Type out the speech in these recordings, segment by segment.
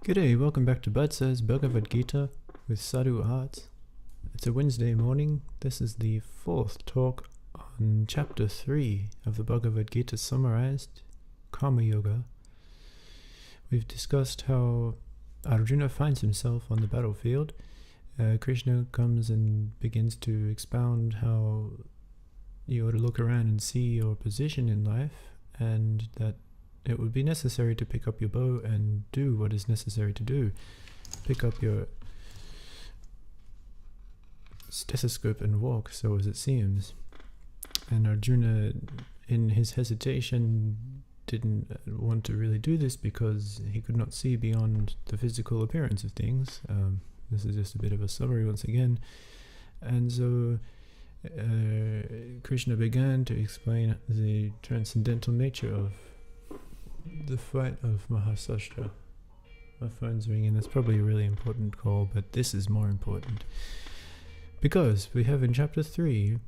G'day, welcome back to Bud Says Bhagavad Gita with Sadhu Arts. It's a Wednesday morning. This is the fourth talk on chapter 3 of the Bhagavad Gita summarized, Karma Yoga. We've discussed how Arjuna finds himself on the battlefield. Krishna comes and begins to expound how you ought to look around and see your position in life, and that it would be necessary to pick up your bow and do what is necessary to do. Pick up your stethoscope and walk, so as it seems. And Arjuna, in his hesitation, didn't want to really do this because he could not see beyond the physical appearance of things. This is just a bit of a summary once again. And so Krishna began to explain the transcendental nature of the fight of Mahasastra. My phone's ringing. That's probably a really important call, but this is more important because we have in chapter 3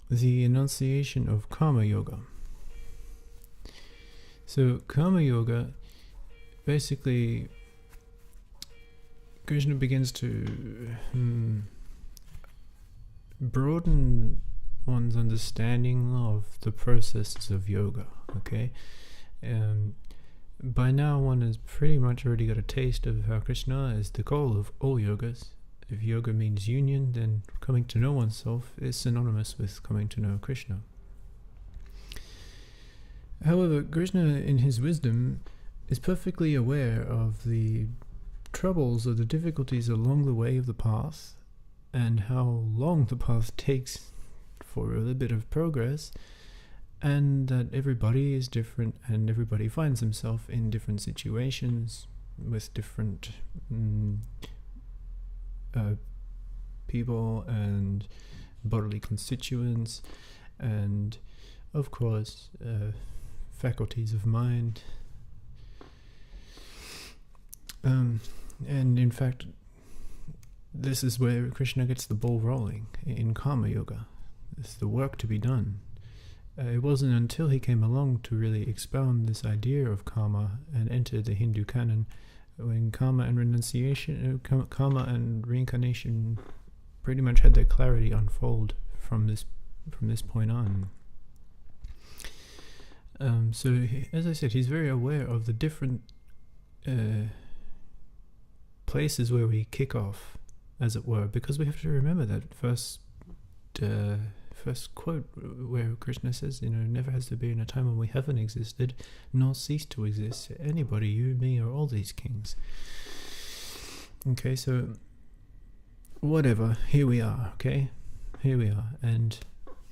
the enunciation of Karma Yoga. So Karma Yoga, basically Krishna begins to broaden one's understanding of the processes of yoga. Okay, by now one has pretty much already got a taste of how Krishna is the goal of all yogas. If yoga means union, then coming to know oneself is synonymous with coming to know Krishna. However, Krishna in his wisdom is perfectly aware of the troubles or the difficulties along the way of the path, and how long the path takes for a little bit of progress, and that everybody is different and everybody finds himself in different situations with different people and bodily constituents, and of course faculties of mind. And in fact, this is where Krishna gets the ball rolling in Karma Yoga. It's the work to be done. It wasn't until he came along to really expound this idea of karma and enter the Hindu canon when karma and renunciation, karma and reincarnation pretty much had their clarity unfold from this point on. So as I said, he's very aware of the different places where we kick off, as it were, because we have to remember that first quote where Krishna says, never has there been a time when we haven't existed, nor ceased to exist, anybody, you, me, or all these kings. Okay, so whatever, here we are, and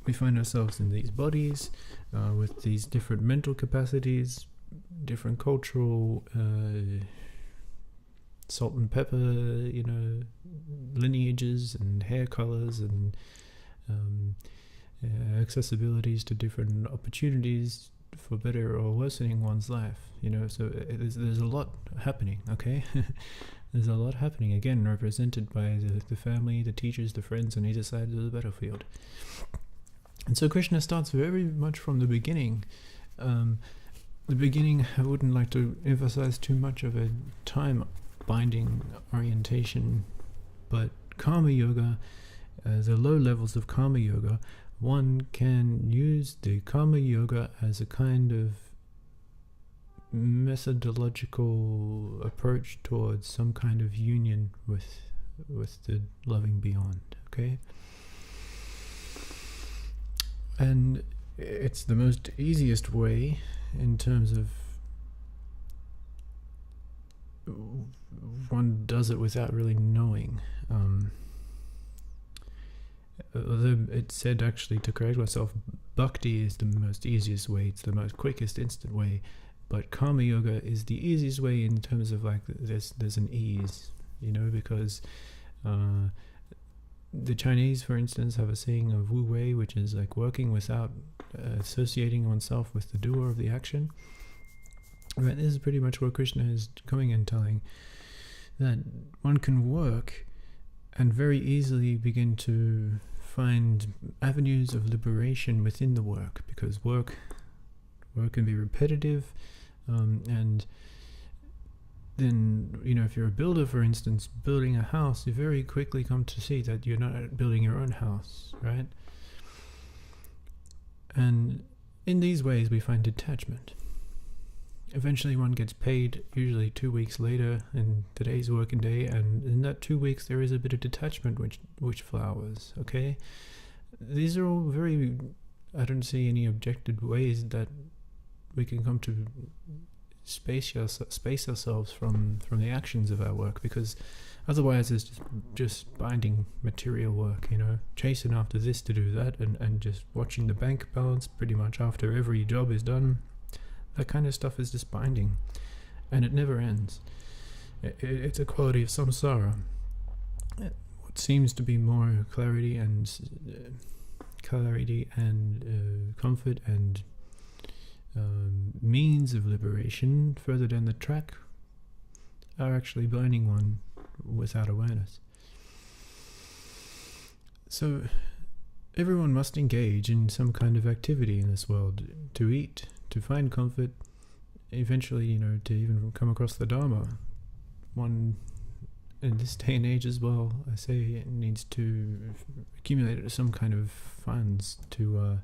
we find ourselves in these bodies with these different mental capacities, different cultural salt and pepper, lineages and hair colors and accessibilities to different opportunities for better or worsening one's life. So there's a lot happening. Okay, there's a lot happening, again represented by the family, the teachers, the friends on either side of the battlefield. And so Krishna starts very much from the beginning. The beginning, I wouldn't like to emphasize too much of a time binding orientation, but Karma Yoga, the low levels of Karma Yoga, one can use the Karma Yoga as a kind of methodological approach towards some kind of union with the loving beyond. Okay, and it's the most easiest way in terms of one does it without really knowing. Although it said, actually, to correct myself, bhakti is the most easiest way, it's the most quickest, instant way, but Karma Yoga is the easiest way in terms of there's an ease, because the Chinese, for instance, have a saying of Wu Wei, which is like working without associating oneself with the doer of the action. Right, this is pretty much what Krishna is coming and telling, that one can work and very easily begin to find avenues of liberation within the work, because work can be repetitive, and then, if you're a builder, for instance, building a house, you very quickly come to see that you're not building your own house, right? And in these ways, we find detachment. Eventually, one gets paid, usually 2 weeks later in today's working day, and in that 2 weeks, there is a bit of detachment which flowers, okay? These are all very, I don't see any objective ways that we can come to space ourselves from the actions of our work, because otherwise it's just binding material work, chasing after this to do that, and just watching the bank balance pretty much after every job is done. That kind of stuff is just binding, and it never ends. It's a quality of samsara. What seems to be more clarity and comfort and means of liberation further down the track are actually binding one without awareness. So everyone must engage in some kind of activity in this world, to eat, to find comfort, eventually, to even come across the Dharma. One, in this day and age as well, I say it needs to accumulate some kind of funds to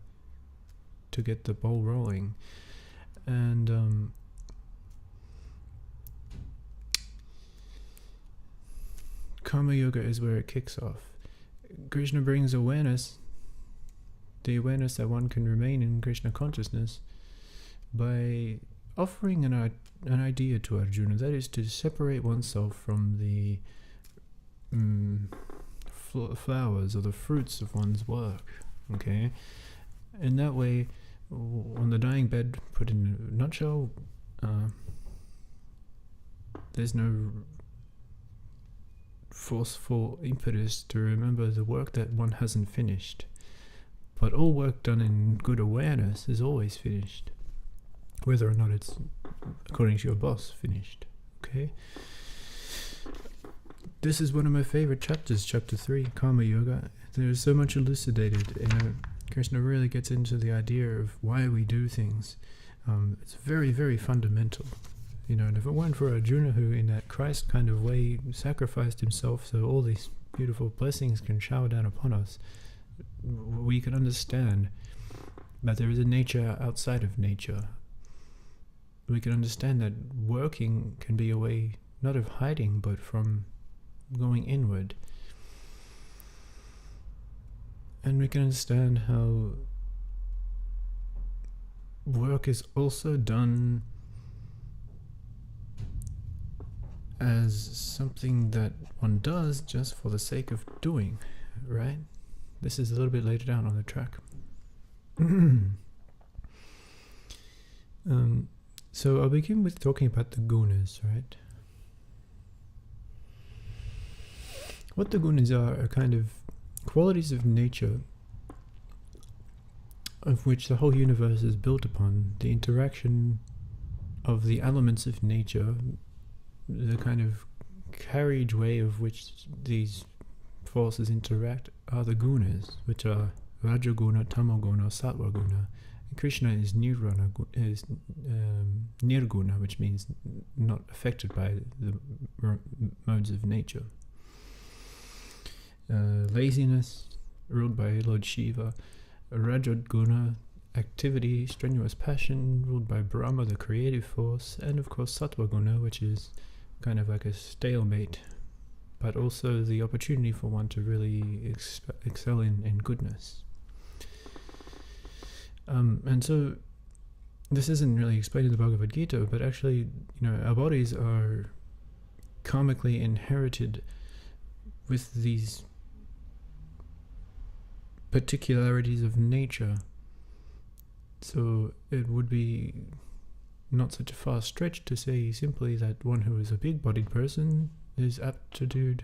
get the ball rolling. And Karma Yoga is where it kicks off. Krishna brings awareness, the awareness that one can remain in Krishna consciousness, by offering an idea to Arjuna, that is to separate oneself from the flowers or the fruits of one's work, okay? In that way, on the dying bed, put in a nutshell, there's no forceful impetus to remember the work that one hasn't finished. But all work done in good awareness is always finished, whether or not it's, according to your boss, finished. Okay? This is one of my favorite chapters, chapter 3, Karma Yoga. There's so much elucidated. Krishna really gets into the idea of why we do things. It's very, very fundamental. And if it weren't for Arjuna, who in that Christ kind of way sacrificed himself so all these beautiful blessings can shower down upon us, we can understand that there is a nature outside of nature. We can understand that working can be a way, not of hiding, but from going inward. And we can understand how work is also done as something that one does just for the sake of doing, right? This is a little bit later down on the track. So I'll begin with talking about the gunas, right? What the gunas are kind of qualities of nature of which the whole universe is built upon. The interaction of the elements of nature, the kind of carriageway of which these forces interact, are the gunas, which are Rajaguna, Tamoguna, Sattva-guna. Krishna is Nirguna, which means not affected by the modes of nature. Laziness, ruled by Lord Shiva. Rajaguna, activity, strenuous passion, ruled by Brahma, the creative force. And of course Sattva-guna, which is kind of like a stalemate, but also the opportunity for one to really excel in goodness. And so this isn't really explained in the Bhagavad Gita, but actually, our bodies are karmically inherited with these particularities of nature. So it would be not such a far stretch to say simply that one who is a big-bodied person is aptitude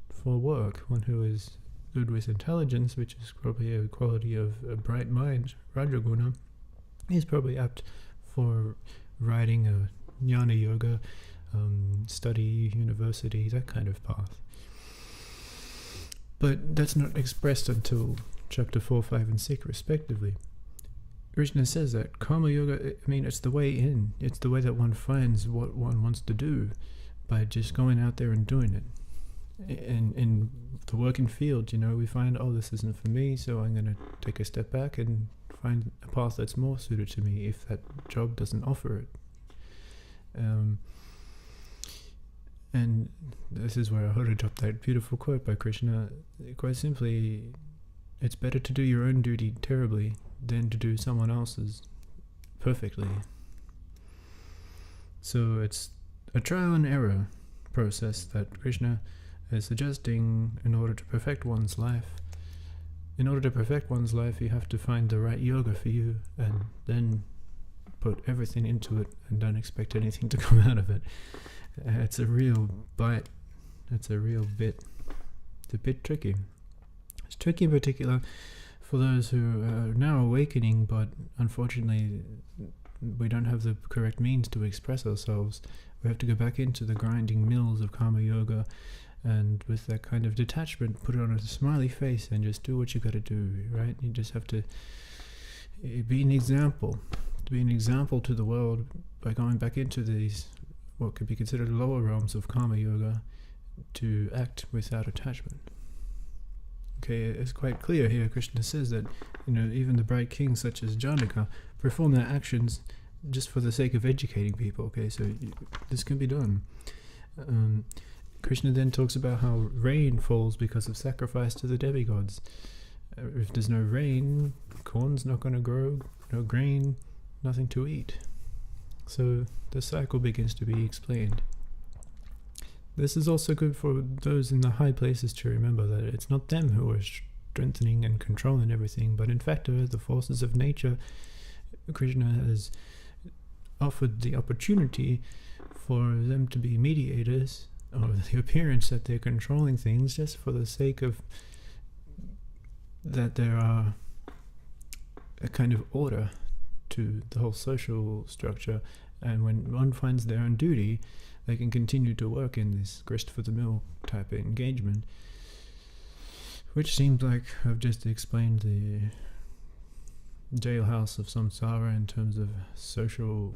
for work. One who is good with intelligence, which is probably a quality of a bright mind, Rajaguna, is probably apt for writing a jnana yoga, study, university, that kind of path. But that's not expressed until chapter 4, 5, and 6 respectively. Krishna says that Karma Yoga, it's the way in. It's the way that one finds what one wants to do. by just going out there and doing it. In the working field, we find, this isn't for me, so I'm going to take a step back and find a path that's more suited to me if that job doesn't offer it. And this is where I heard drop that beautiful quote by Krishna. Quite simply, it's better to do your own duty terribly than to do someone else's perfectly. So it's a trial and error process that Krishna is suggesting in order to perfect one's life. In order to perfect one's life, you have to find the right yoga for you and then put everything into it and don't expect anything to come out of it. It's a real bite. It's a real bit. It's a bit tricky. It's tricky in particular for those who are now awakening, but unfortunately we don't have the correct means to express ourselves. We have to go back into the grinding mills of karma yoga, and with that kind of detachment, put on a smiley face and just do what you got to do, right? You just have to be an example. To be an example to the world by going back into these, what could be considered lower realms of karma yoga, to act without attachment. Okay, it's quite clear here. Krishna says that, even the bright kings such as Janaka perform their actions just for the sake of educating people. Okay, so this can be done. Krishna then talks about how rain falls because of sacrifice to the demigods. If there's no rain, corn's not going to grow, no grain, nothing to eat. So the cycle begins to be explained. This is also good for those in the high places to remember that it's not them who are strengthening and controlling everything, but in fact the forces of nature. Krishna has offered the opportunity for them to be mediators, or the appearance that they're controlling things just for the sake of that there are a kind of order to the whole social structure, and when one finds their own duty, they can continue to work in this grist for the mill type of engagement, which seems like I've just explained the jailhouse of samsara in terms of social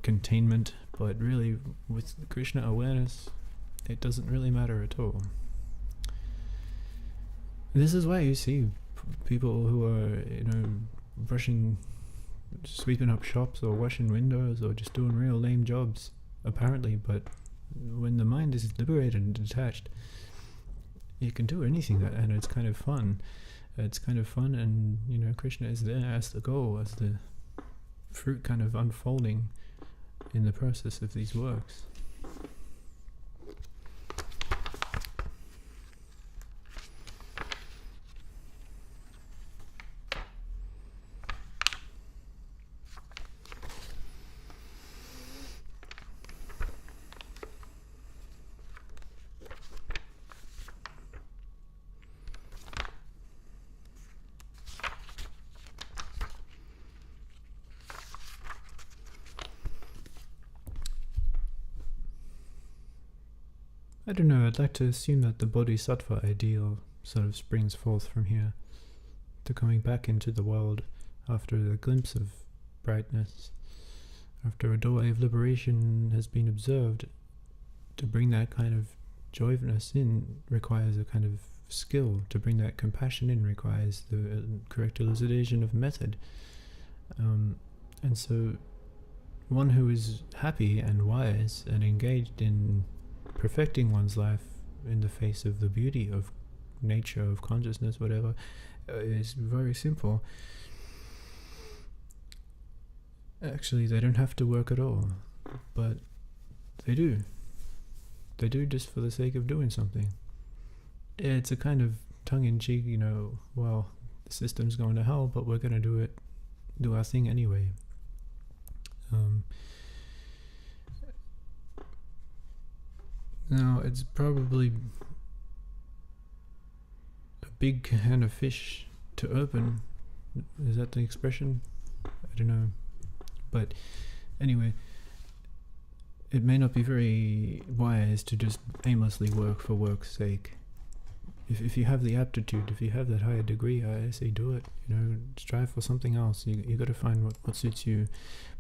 containment, but really with Krishna awareness, it doesn't really matter at all. This is why you see people who are, sweeping up shops or washing windows or just doing real lame jobs, apparently, but when the mind is liberated and detached, you can do anything, and it's kind of fun. It's kind of fun, and Krishna is there as the goal, as the fruit kind of unfolding in the process of these works. I don't know, I'd like to assume that the bodhisattva ideal sort of springs forth from here, to coming back into the world after the glimpse of brightness, after a doorway of liberation has been observed. To bring that kind of joyousness in requires a kind of skill. To bring that compassion in requires the correct elucidation of method. And so one who is happy and wise and engaged in perfecting one's life in the face of the beauty of nature, of consciousness, whatever, is very simple. Actually, they don't have to work at all, but they do. They do just for the sake of doing something. It's a kind of tongue-in-cheek, well, the system's going to hell, but we're going to do our thing anyway. Now, it's probably a big can of fish to open. Is that the expression? I don't know. But anyway, it may not be very wise to just aimlessly work for work's sake. If you have the aptitude, if you have that higher degree, I say do it. Strive for something else. You got to find what suits you.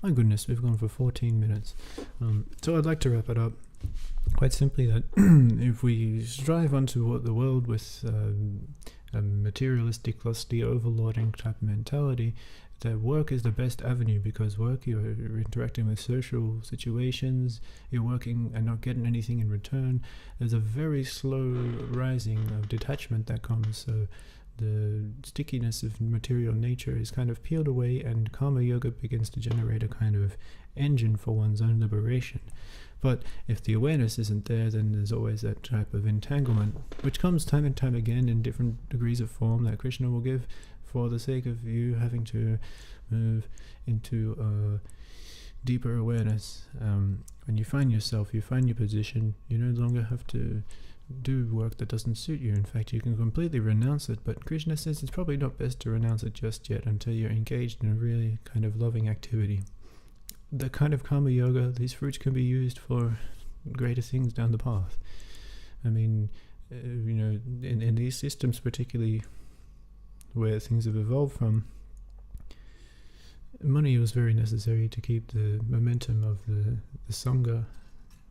My goodness, we've gone for 14 minutes. So I'd like to wrap it up quite simply that if we strive onto the world with a materialistic, lusty, overlording type mentality, that work is the best avenue, because work, you're interacting with social situations, you're working and not getting anything in return. There's a very slow rising of detachment that comes, so the stickiness of material nature is kind of peeled away, and karma yoga begins to generate a kind of engine for one's own liberation. But if the awareness isn't there, then there's always that type of entanglement, which comes time and time again in different degrees of form that Krishna will give for the sake of you having to move into a deeper awareness. When you find yourself, you find your position, you no longer have to do work that doesn't suit you. In fact, you can completely renounce it, but Krishna says it's probably not best to renounce it just yet until you're engaged in a really kind of loving activity. The kind of karma yoga, these fruits can be used for greater things down the path. I mean, in these systems, particularly where things have evolved from, money was very necessary to keep the momentum of the Sangha,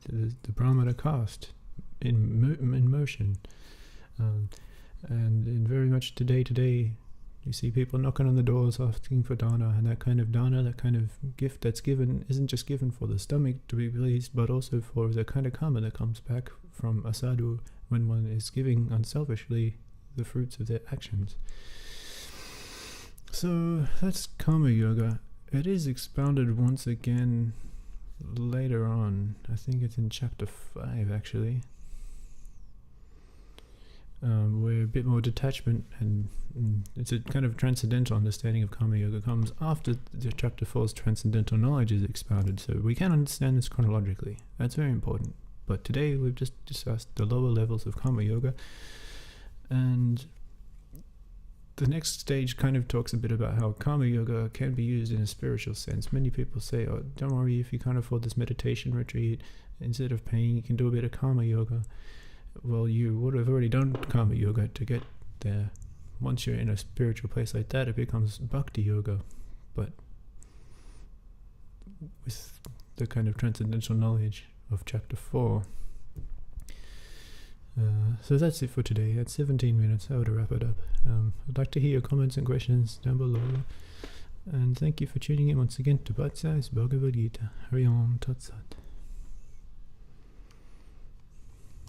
the Brahmana caste, in motion. And in very much today, you see people knocking on the doors asking for dana, and that kind of gift that's given isn't just given for the stomach to be pleased, but also for the kind of karma that comes back from a sadhu when one is giving unselfishly the fruits of their actions. So that's karma yoga. It is expounded once again later on. I think it's in chapter 5 actually, where a bit more detachment and it's a kind of transcendental understanding of karma yoga comes after the chapter 4's transcendental knowledge is expounded. So we can understand this chronologically. That's very important. But today we've just discussed the lower levels of karma yoga, and the next stage kind of talks a bit about how karma yoga can be used in a spiritual sense. Many people say, oh, don't worry, if you can't afford this meditation retreat, instead of paying, you can do a bit of karma yoga. Well, you would have already done karma yoga to get there. Once you're in a spiritual place like that, it becomes bhakti yoga, but with the kind of transcendental knowledge of chapter 4. So that's it for today. At 17 minutes, I would wrap it up. I'd like to hear your comments and questions down below. And thank you for tuning in once again to Bite Size Bhagavad Gita. Hari Om Tat Sat.